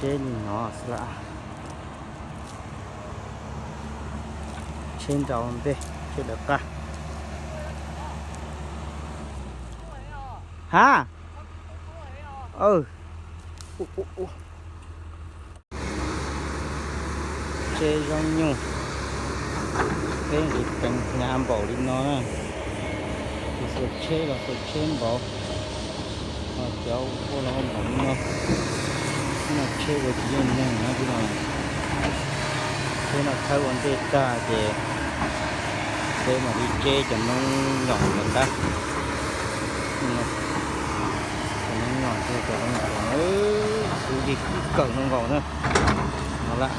trên nó là trên đầu đây chưa được cả hả ừ chơi rong nhung cái gì cần nhà bảo đi nó nè thì sẽ chơi là phải chơi bảo mà cháu cô nó không nó chơi với chị em này nó thế nào thế là thay vấn đề ta để mà đi chơi cho nó nhỏ người ta nó nhỏ thôi cho nó nhỏ sự gì cần nó gọn nữa nó lại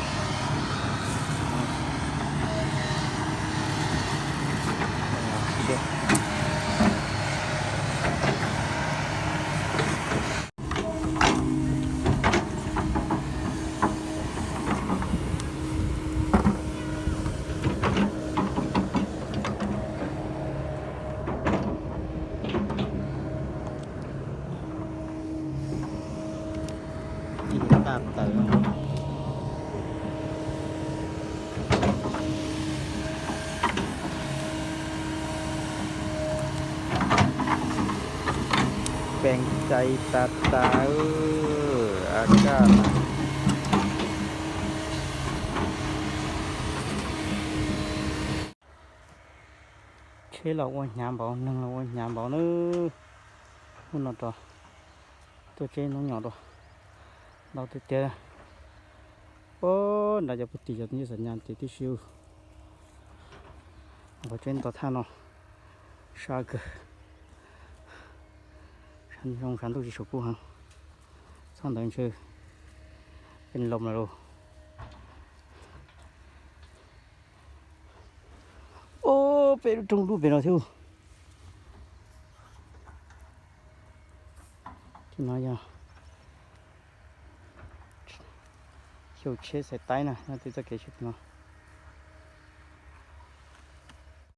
tạm tới bèn chạy tạt tạt agak chế là ôi nhà bảo nâng là ôi nhà bảo nữa nó to tôi chế nó nhỏ rồi đâu tôi chơi ô đã giờ bút tỉ nhưสัญญาณtí siêu và trên tàu than nó sao cơ sản trong sản xuất số cũ hàng xong tới chơi bên lồng này rồi ô bên trong đu bên nào thiếu thì nói nha chiều chế sẽ tay nè nó tôi sẽ kể chuyện nó